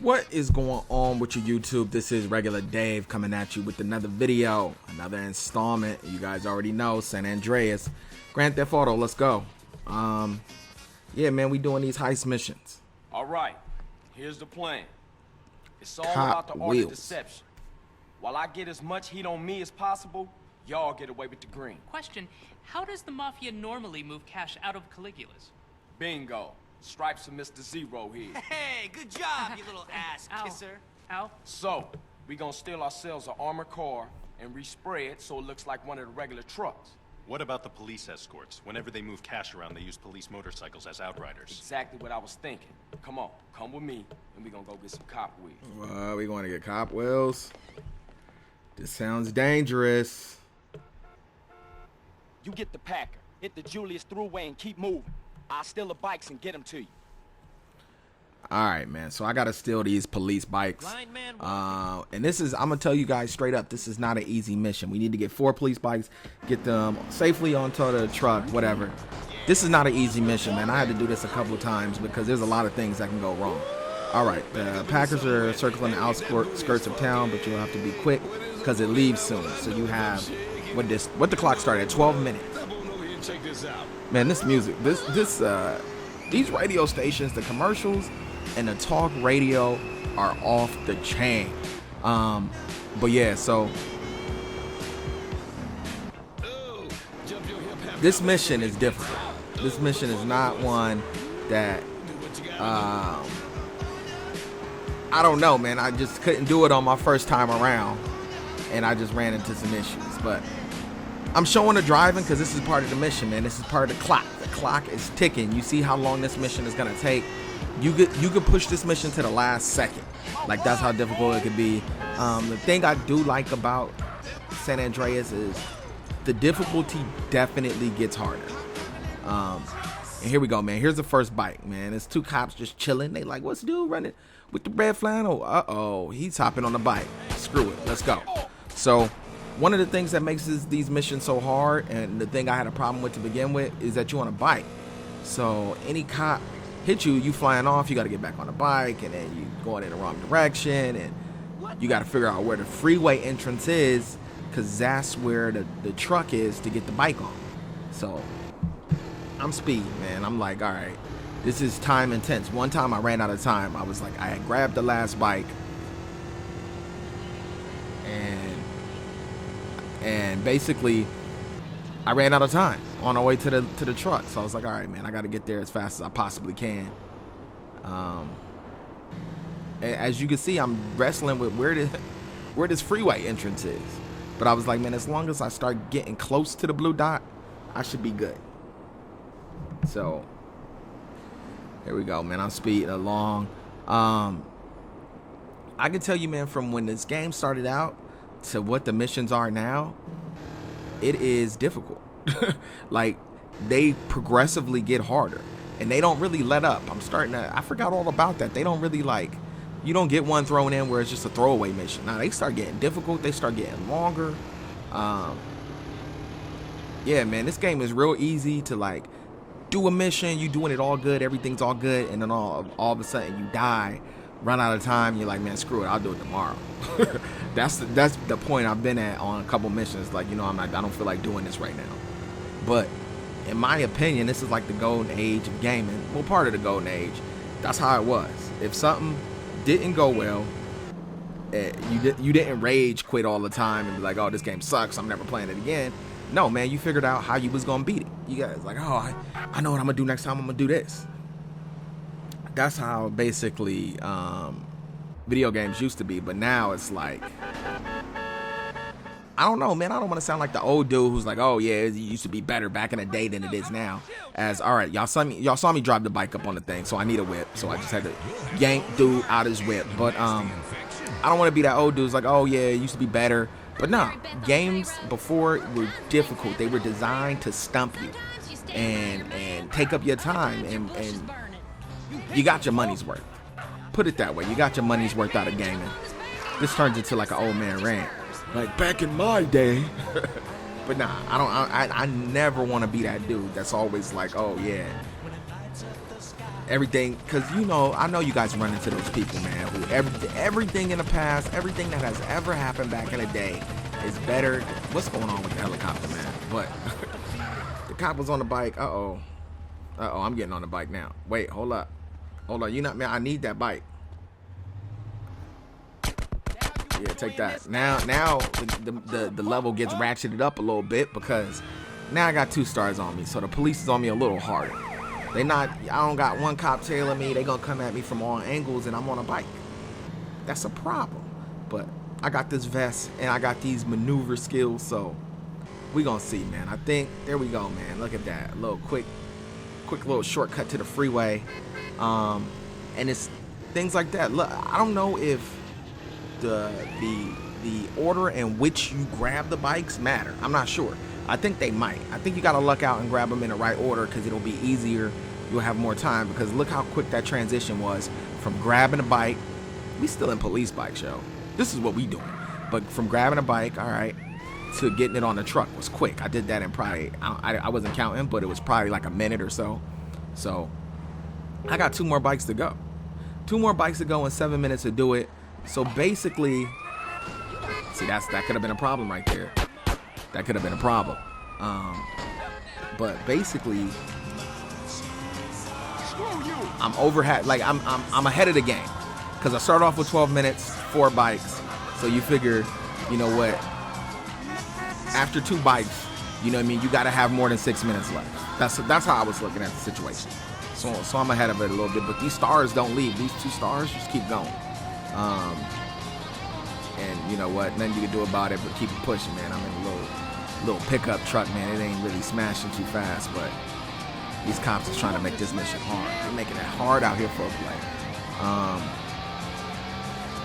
What is going on with your YouTube? This is Regular Dave coming at you with another video, another installment. You guys already know, San Andreas, Grand Theft Auto. Let's go. Yeah, man, we doing these heist missions. All right, here's the plan. It's all Cop about the art wheels. of deception. While I get as much heat on me as possible, y'all get away with the green. Question, how does the Mafia normally move cash out of Caligula's? Bingo. Stripes of Mr. Zero here. Hey, good job, you little ass Ow. kisser. Ow. So, we gonna steal ourselves an armored car and respray it so it looks like one of the regular trucks. What about the police escorts? Whenever they move cash around, they use police motorcycles as outriders. Exactly what I was thinking. Come on, come with me, and we gonna go get some cop wheels. We going to get cop wheels. This sounds dangerous. You get the Packer, hit the Julius Thruway and keep moving. I'll steal the bikes and get them to you. All right, man. So I got to steal these police bikes. Blind man And this is, I'm going to tell you guys straight up, this is not an easy mission. We need to get 4 police bikes, get them safely onto the truck, whatever. This is not an easy mission, man. I had to do this a couple of times because there's a lot of things that can go wrong. All right, the Packers are circling the outskirts of town, but you'll have to be quick because it leaves soon. So you have, what the clock started at 12 minutes. Man, this music, these radio stations, the commercials and the talk radio are off the chain. But yeah, so this mission is difficult. This mission is not one that I don't know, man. I just couldn't do it on my first time around, and I just ran into some issues. But I'm showing the driving because this is part of the mission, man. This is part of the clock. The clock is ticking. You see how long this mission is gonna take. You could push this mission to the last second. Like, that's how difficult it could be. The thing I do like about San Andreas is the difficulty definitely gets harder. And here we go, man. Here's the first bike, man. It's 2 cops just chilling. They like, what's the dude running with the red flannel? Uh-oh, he's hopping on the bike. Screw it, let's go. So one of the things that makes these missions so hard, and the thing I had a problem with to begin with, is that you're on a bike. So any cop hit you, you flying off, you got to get back on the bike, and then you going in the wrong direction, and you got to figure out where the freeway entrance is, because that's where the truck is to get the bike on. So I'm speeding, man. I'm like, all right, this is time intense. One time I ran out of time. I was like, I had grabbed the last bike, and basically I ran out of time on our way to the truck. So I was like, all right, man, I got to get there as fast as I possibly can. As you can see, I'm wrestling with where this freeway entrance is. But I was like, man, as long as I start getting close to the blue dot, I should be good. So here we go, man. I'm speeding along. I can tell you, man, from when this game started out to what the missions are now, it is difficult. Like, they progressively get harder, and they don't really let up. I forgot all about that. They don't really, like, you don't get one thrown in where it's just a throwaway mission. Now they start getting difficult. They start getting longer. Yeah, man, this game is real easy to, like, do a mission. You doing it all good. Everything's all good. And then all of a sudden you die, run out of time. You're like, man, screw it. I'll do it tomorrow. That's the point I've been at on a couple missions. Like, you know, I don't feel like doing this right now. But in my opinion, this is like the golden age of gaming. Well, part of the golden age. That's how it was. If something didn't go well, you didn't rage quit all the time and be like, oh, this game sucks, I'm never playing it again. No, man, you figured out how you was gonna beat it. You guys like, oh, I know what I'm gonna do next time. I'm gonna do this. That's how basically video games used to be. But now it's like, I don't know, man. I don't want to sound like the old dude who's like, oh yeah, it used to be better back in the day than it is now. As, all right, y'all saw me drive the bike up on the thing, so I need a whip. So I just had to yank dude out his whip. But I don't want to be that old dude who's like, oh yeah, it used to be better. But nah, games before were difficult. They were designed to stump you and take up your time, and you got your money's worth. Put it that way, you got your money's worth out of gaming. This turns into like an old man rant. Like back in my day. But nah, I never want to be that dude that's always like, oh yeah, everything, because you know, I know you guys run into those people, man, who everything in the past, everything that has ever happened back in the day is better. What's going on with the helicopter, man? But the cop was on the bike. Uh-oh, I'm getting on the bike now. Wait, hold up. You not, man, I need that bike. Yeah, take that. Now the level gets ratcheted up a little bit, because now I got 2 stars on me, so the police is on me a little harder. I don't got one cop tailing me. They gonna come at me from all angles, and I'm on a bike. That's a problem. But I got this vest, and I got these maneuver skills, so we gonna see, man. I think, there we go, man. Look at that. A little quick little shortcut to the freeway. And it's things like that. Look, I don't know if the order in which you grab the bikes matter. I'm not sure. I think they might. I think you gotta luck out and grab them in the right order, because it'll be easier. You'll have more time, because look how quick that transition was from grabbing a bike. We still in police bike show. This is what we doing. But from grabbing a bike, all right, to getting it on the truck was quick. I did that in probably, I wasn't counting, but it was probably like a minute or so. So I got 2 more bikes to go. 2 more bikes to go in 7 minutes to do it. So basically, see, that could have been a problem right there. That could have been a problem. But basically, I'm I'm ahead of the game, because I start off with 12 minutes, 4 bikes. So you figure, you know what? After 2 bikes, you know what I mean, you got to have more than 6 minutes left. That's how I was looking at the situation. So I'm ahead of it a little bit. But these stars don't leave. These 2 stars just keep going. And you know what? Nothing you can do about it but keep it pushing, man. I'm in a little pickup truck, man. It ain't really smashing too fast, but these cops is trying to make this mission hard. They're making it hard out here for a play.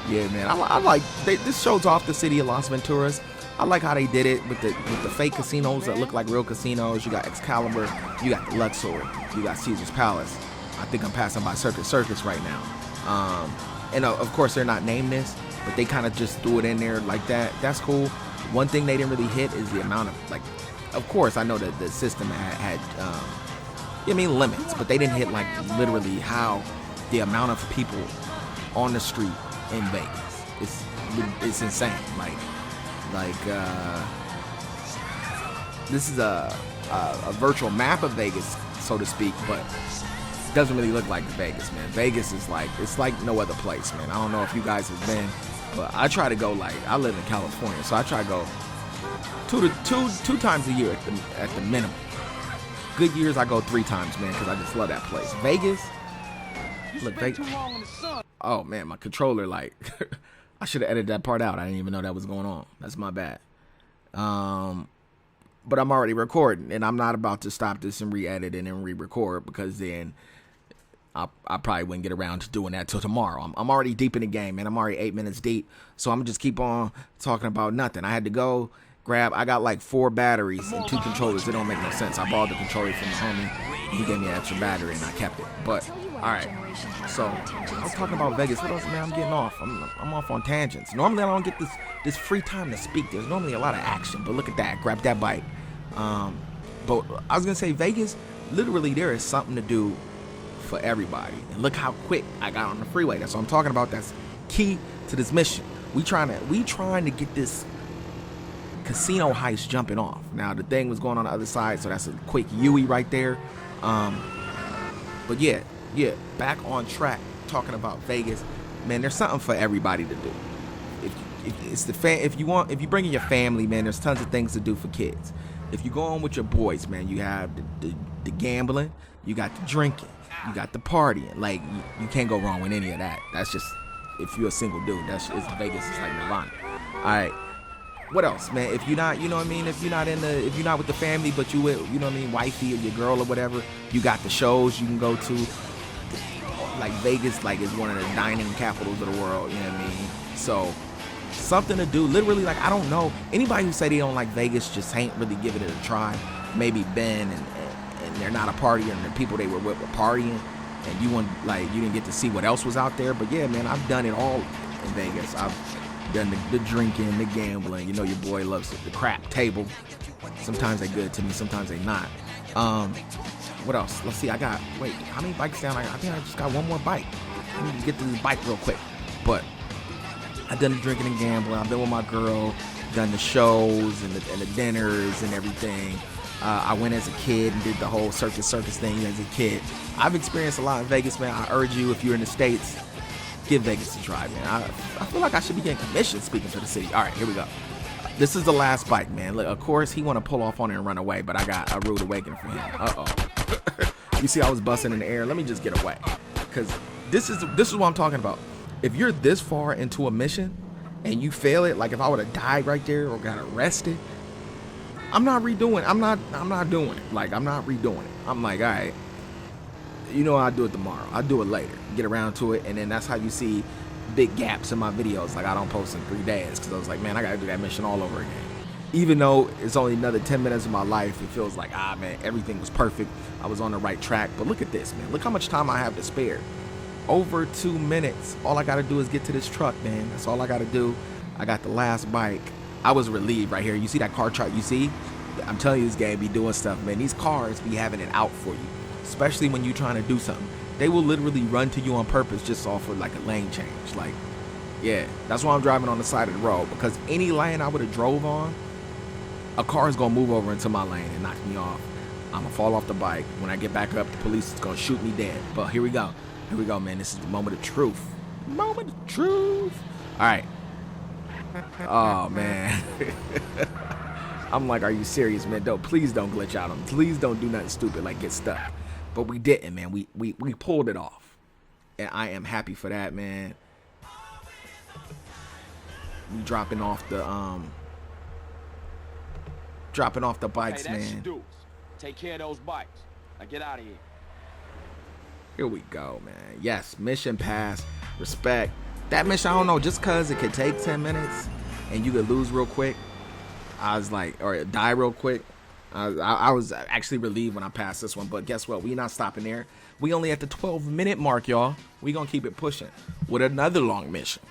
Yeah, man. I like this shows off the city of Las Venturas. I like how they did it with the fake casinos that look like real casinos. You got Excalibur, you got the Luxor, you got Caesar's Palace. I think I'm passing by Circus right now. And of course they're not named this, but they kind of just threw it in there like that. That's cool. One thing they didn't really hit is the amount of, like, of course I know that the system had limits, but they didn't hit like literally how the amount of people on the street in Vegas. It's insane. Like this is a virtual map of Vegas, so to speak, but it doesn't really look like Vegas, man. Vegas is it's like no other place, man. I don't know if you guys have been, but I try to go, like, I live in California, so I try to go two times a year at the minimum. Good years I go 3 times, man, because I just love that place. Vegas, look, Vegas. Oh man, my controller, like, I should have edited that part out. I didn't even know that was going on. That's my bad. But I'm already recording, and I'm not about to stop this and re-edit and then re-record, because then I probably wouldn't get around to doing that till tomorrow. I'm already deep in the game, man. I'm already 8 minutes deep, so I'm just keep on talking about nothing. I had to go grab. I got like 4 batteries and 2 controllers. It don't make no sense. I borrowed the controller from the homie. He gave me an extra battery, and I kept it. But all right. So I was talking about Vegas. What else, man? I'm getting off. I'm off on tangents. Normally I don't get this free time to speak. There's normally a lot of action, but look at that. Grab that bike. But I was gonna say, Vegas, literally there is something to do for everybody. And look how quick I got on the freeway. That's what I'm talking about. That's key to this mission. We trying to get this casino heist jumping off. Now the thing was going on the other side, so that's a quick Yui right there. But yeah, back on track talking about Vegas. Man, there's something for everybody to do. If you bring in your family, man, there's tons of things to do for kids. If you go on with your boys, man, you have the gambling, you got the drinking, you got the partying. Like, you can't go wrong with any of that. That's just, if you're a single dude, Vegas is like Nirvana. All right. What else, man? If you're not, you know what I mean? If you're not with the family, but you with, you know what I mean, wifey or your girl or whatever, you got the shows you can go to. Like, Vegas, like, is one of the dining capitals of the world, you know what I mean? So, something to do. Literally, like, I don't know. Anybody who say they don't like Vegas just ain't really giving it a try. Maybe been and they're not a partier, and the people they were with were partying, and you didn't get to see what else was out there. But yeah, man, I've done it all in Vegas. I've done the drinking, the gambling. You know, your boy loves the crap table. Sometimes they're good to me, sometimes they not. what else? Let's see. Wait, how many bikes down? I think I just got one more bike. I need to get to this bike real quick. But I've done the drinking and gambling. I've been with my girl, done the shows and the dinners and everything. I went as a kid and did the whole circus thing as a kid. I've experienced a lot in Vegas, man. I urge you, if you're in the States, give Vegas a try, man. I feel like I should be getting commission speaking for the city. All right, here we go. This is the last bike, man. Look, of course, he want to pull off on it and run away, but I got a rude awakening for him. Uh-oh. You see I was busting in the air. Let me just get away. Because this is what I'm talking about. If you're this far into a mission and you fail it, like if I would have died right there or got arrested, I'm not redoing it. I'm not doing it. Like, I'm not redoing it. I'm like, all right, I'll do it tomorrow. I'll do it later. Get around to it. And then that's how you see big gaps in my videos. Like, I don't post in 3 days because I was like, man, I got to do that mission all over again. Even though it's only another 10 minutes of my life, it feels like, man, everything was perfect. I was on the right track. But look at this, man. Look how much time I have to spare. Over 2 minutes. All I got to do is get to this truck, man. That's all I got to do. I got the last bike. I was relieved right here. You see that car chart? You see? I'm telling you, this game be doing stuff, man. These cars be having it out for you, especially when you're trying to do something. They will literally run to you on purpose just off of like a lane change. Like, yeah, that's why I'm driving on the side of the road, because any lane I would have drove on, a car is going to move over into my lane and knock me off. I'm going to fall off the bike. When I get back up, the police is going to shoot me dead. But here we go. Here we go, man. This is the moment of truth. Moment of truth. All right. Oh, man. I'm like, are you serious, man? Please don't glitch out on me. Please don't do nothing stupid like get stuck. But we didn't, man. We pulled it off. And I am happy for that, man. We dropping off the bikes, hey, that's man. your dudes. Take care of those bikes. Now get out of here. Here we go, man. Yes, mission pass. Respect. That mission, I don't know, just because it could take 10 minutes and you could lose real quick, I was like, or die real quick. I was actually relieved when I passed this one, but guess what? We not stopping there. We only at the 12-minute mark, y'all. We gonna keep it pushing with another long mission.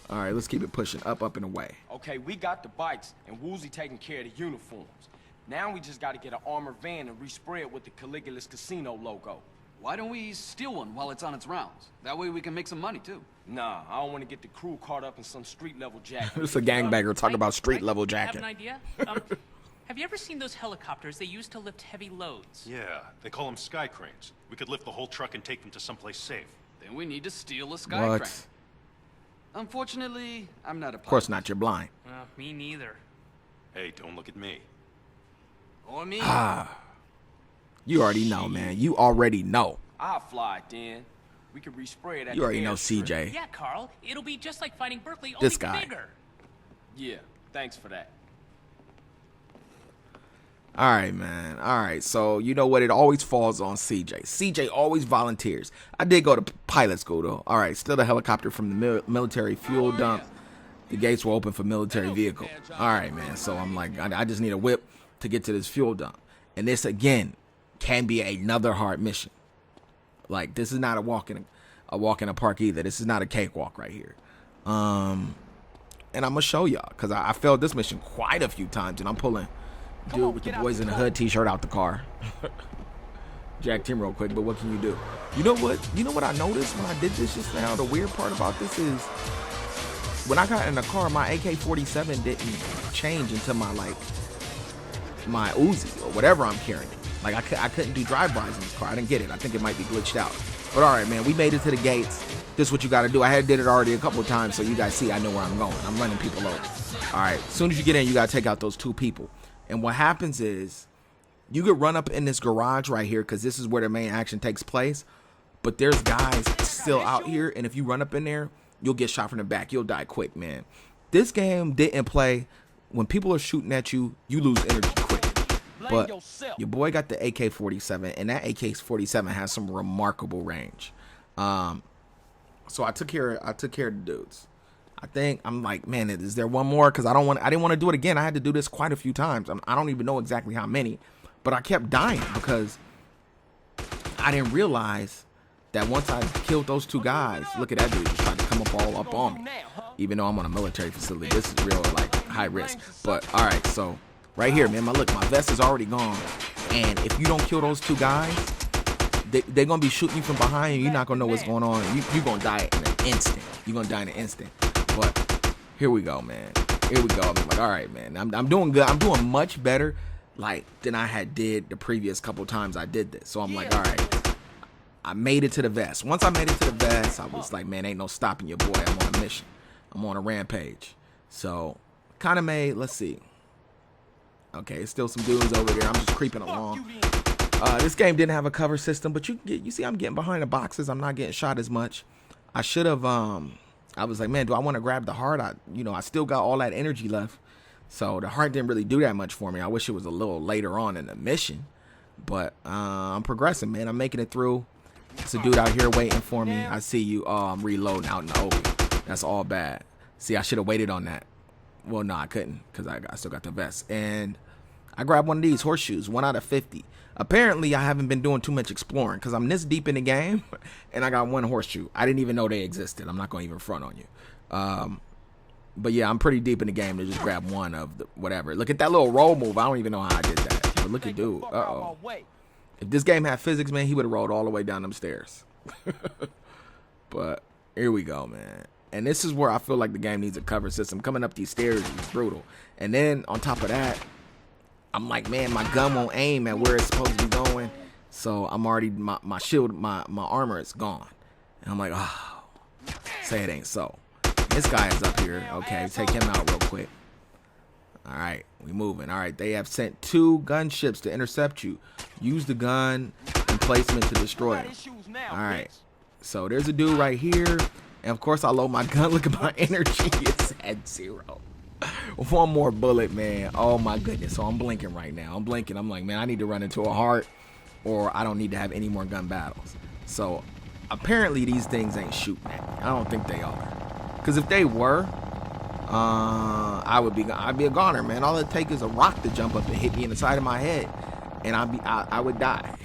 All right, let's keep it pushing. Up, and away. Okay, we got the bikes, and Woozy taking care of the uniforms. Now we just got to get an armored van and respray it with the Caligula's Casino logo. Why don't we steal one while it's on its rounds? That way we can make some money, too. Nah, I don't want to get the crew caught up in some street-level jacket. It's a gangbanger talking about street-level I have jacket. an idea. Have you ever seen those helicopters they use to lift heavy loads? Yeah, they call them sky cranes. We could lift the whole truck and take them to someplace safe. Then we need to steal a sky What? crane. Unfortunately, I'm not a pilot. Of course not, you're blind. Me neither. Hey, don't look at me. Or me. You already know, man. You already know. I'll fly it then. We can respray it at You the already know airstrip. CJ. Yeah, Carl. It'll be just like fighting Berkeley, only This guy. bigger. Yeah, thanks for that. All right, man. All right. So, you know what? It always falls on CJ. CJ always volunteers. I did go to pilot school, though. All right. Still a helicopter from the military fuel dump. The gates were open for military vehicle. All right, man. So, I'm like, I just need a whip to get to this fuel dump. And this, again, can be another hard mission. Like, this is not a walk in a park either. This is not a cakewalk right here. And I'm going to show y'all, because I failed this mission quite a few times, and I'm pulling dude with the boys in the hood t-shirt out the car. Jacked him real quick, but what can you do? You know what I noticed when I did this just now? The weird part about this is when I got in the car, my AK-47 didn't change into my Uzi or whatever I'm carrying. Like I couldn't do drive-bys in this car. I didn't get it. I think it might be glitched out. But all right, man, we made it to the gates. This is what you got to do. I had did it already a couple of times, so you guys see I know where I'm going. I'm running people over. All right, as soon as you get in, you got to take out those 2 people. And what happens is you could run up in this garage right here because this is where the main action takes place. But there's guys still out here, and if you run up in there, you'll get shot from the back. You'll die quick, man. This game didn't play. When people are shooting at you, you lose energy quick. But your boy got the AK-47, and that AK-47 has some remarkable range. So I took care of the dudes. I think I'm like, man, is there one more? Because I didn't want to do it again. I had to do this quite a few times. I don't even know exactly how many, but I kept dying because I didn't realize that once I killed those 2 guys, look at that dude just trying to come all up on me. Even though I'm on a military facility, this is real like high risk. But all right, so right here, man, my vest is already gone. And if you don't kill those two guys, they're going to be shooting you from behind, and you're not going to know what's going on. You're going to die in an instant. You're going to die in an instant. But here we go, man. Here we go. I'm like, all right, man. I'm doing good. I'm doing much better, like, than I had did the previous couple times I did this. So I'm like, all right. I made it to the vest. Once I made it to the vest, I was like, man, ain't no stopping your boy. I'm on a mission. I'm on a rampage. So, kind of made, let's see. Okay, still some dudes over there. I'm just creeping along. This game didn't have a cover system, but you see I'm getting behind the boxes. I'm not getting shot as much. I should have, I was like, man, do I want to grab the heart? I still got all that energy left. So the heart didn't really do that much for me. I wish it was a little later on in the mission. But I'm progressing, man. I'm making it through. It's a dude out here waiting for me. I see you. Oh, I'm reloading out in the open. That's all bad. See, I should have waited on that. Well, no, I couldn't because I still got the vest. And I grabbed one of these horseshoes, 1 out of 50. Apparently, I haven't been doing too much exploring because I'm this deep in the game, and I got one horseshoe. I didn't even know they existed. I'm not going to even front on you. But yeah, I'm pretty deep in the game to just grab one of the whatever. Look at that little roll move. I don't even know how I did that. But look at dude. Uh-oh. If this game had physics, man, he would have rolled all the way down them stairs. But here we go, man. And this is where I feel like the game needs a cover system. Coming up these stairs is brutal. And then on top of that, I'm like, man, my gun won't aim at where it's supposed to be going. So I'm already, my shield, my armor is gone. And I'm like, oh, say it ain't so. This guy is up here. Okay, take him out real quick. All right, we moving. All right, they have sent 2 gunships to intercept you. Use the gun emplacement to destroy him. All right, so there's a dude right here. And of course, I load my gun. Look at my energy. It's at 0. One more bullet, man. Oh my goodness. So I'm blinking right now. I'm blinking. I'm like, man, I need to run into a heart, or I don't need to have any more gun battles. So apparently these things ain't shooting at me. I don't think they are. Because if they were, I'd be a goner, man. All it takes is a rock to jump up and hit me in the side of my head, and I would die.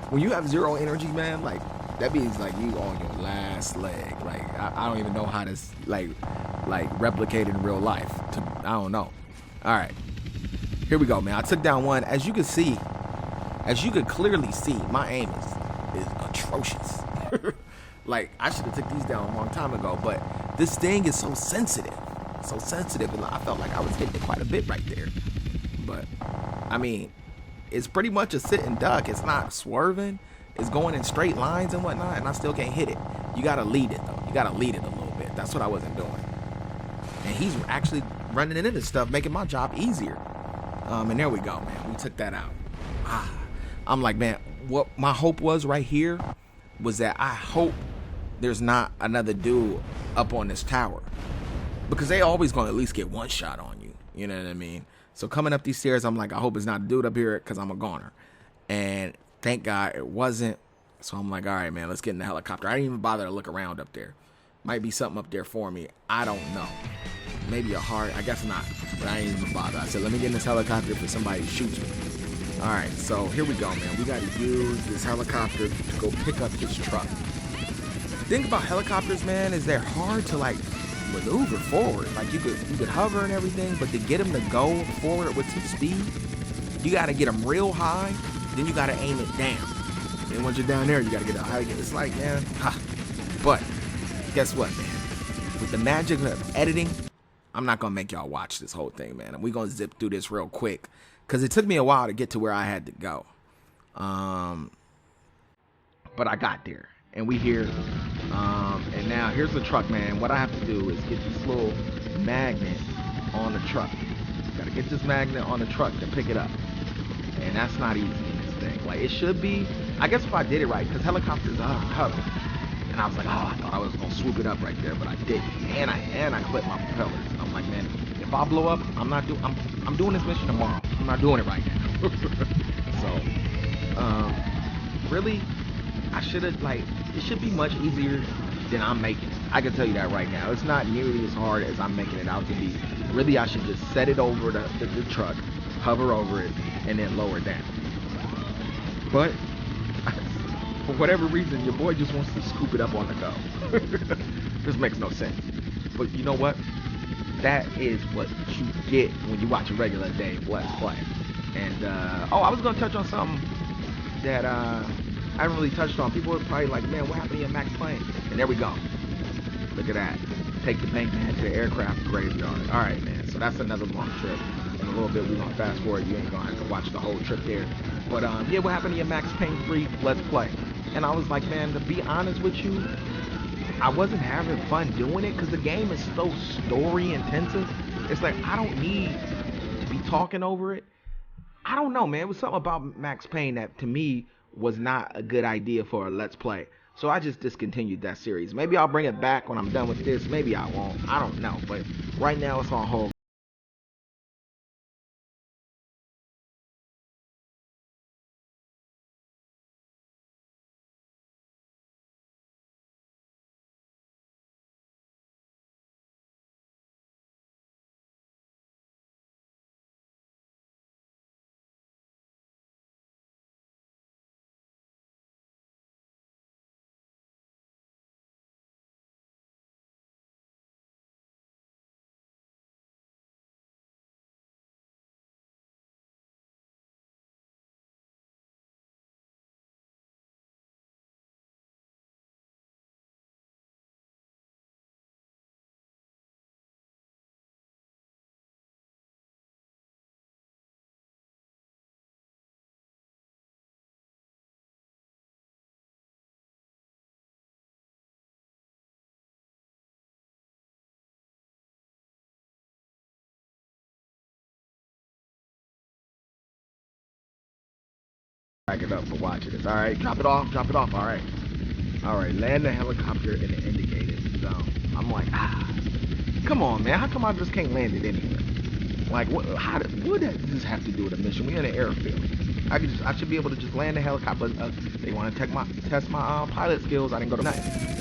When you have 0 energy, man, like that means like you on your last leg. Like I don't even know how to like replicate it in real life. I don't know. All right, here we go, man. I took down one. As you can see, as you could clearly see, my aim is atrocious. Like I should have took these down a long time ago, but this thing is so sensitive, and I felt like I was hitting it quite a bit right there. But I mean, it's pretty much a sit and duck. It's not swerving. It's going in straight lines and whatnot, and I still can't hit it. You gotta lead it though. You gotta lead it a little bit. That's what I wasn't doing. And he's actually running into stuff, making my job easier. And there we go, man. We took that out. I'm like, man, what my hope was right here was that I hope there's not another dude up on this tower, because they always gonna at least get one shot on you. You know what I mean? So coming up these stairs, I'm like, I hope it's not a dude up here, because I'm a goner. And thank God it wasn't. So I'm like, all right, man, let's get in the helicopter. I didn't even bother to look around up there. Might be something up there for me. I don't know. Maybe a heart. I guess not. But I didn't even bother. I said, let me get in this helicopter if somebody shoots me. All right, so here we go, man. We got to use this helicopter to go pick up this truck. The thing about helicopters, man, is they're hard to like maneuver forward. Like you could hover and everything, but to get them to go forward with some speed, you got to get them real high. Then you got to aim it down. And once you're down there, you got to get it high again. It's like, man, but guess what, man? With the magic of editing, I'm not going to make y'all watch this whole thing, man. We're going to zip through this real quick, because it took me a while to get to where I had to go. But I got there, and we here. And now here's the truck, man. What I have to do is get this little magnet on the truck. Got to get this magnet on the truck to pick it up. And that's not easy in this thing. Like, it should be. I guess if I did it right, because helicopters hover. And I was like, oh, I thought I was going to swoop it up right there, but I didn't. And I clipped my propellers. And I'm like, man, if I blow up, I'm doing this mission tomorrow. I'm not doing it right now. So, really, I should have, like, it should be much easier than I'm making it. I can tell you that right now. It's not nearly as hard as I'm making it out to be. Really, I should just set it over the truck, hover over it, and then lower it down. But for whatever reason, your boy just wants to scoop it up on the go. This makes no sense. But you know what? That is what you get when you watch a regular day Let's Play. And oh, I was gonna touch on something that I haven't really touched on. People are probably like, man, what happened to your Max Payne? And there we go. Look at that. Take the bank man to the aircraft graveyard. All right, man. So that's another long trip. In a little bit, we're gonna fast forward. You ain't gonna have to watch the whole trip there. But yeah, what happened to your Max Payne 3 Let's Play? And I was like, man, to be honest with you, I wasn't having fun doing it because the game is so story intensive. It's like I don't need to be talking over it. I don't know, man. It was something about Max Payne that to me was not a good idea for a Let's Play. So I just discontinued that series. Maybe I'll bring it back when I'm done with this. Maybe I won't. I don't know. But right now it's on hold. Back it up for watching this. All right, drop it off. Drop it off. All right. All right, land the helicopter in the indicated zone. I'm like, come on, man. How come I just can't land it anywhere? Like, what does this have to do with a mission? We're in an airfield. I should be able to just land the helicopter. They want to test my pilot skills. I didn't go to nothing.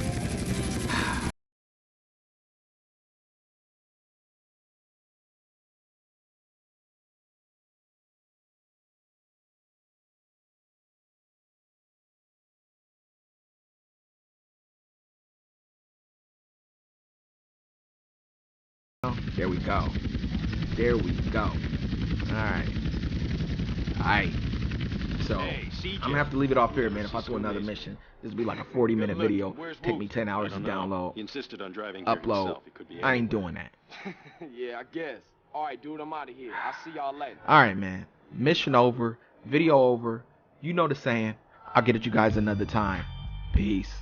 There we go. There we go. Alright. Alright. So, I'm gonna have to leave it off here, man. If I do another mission, this will be like a 40-minute video. Take me 10 hours to download. He insisted on driving Upload. himself. It could be I ain't doing that. Yeah, I guess. All right, dude, I'm out of here. I'll see y'all later. Alright, man. Mission over. Video over. You know the saying. I'll get at you guys another time. Peace.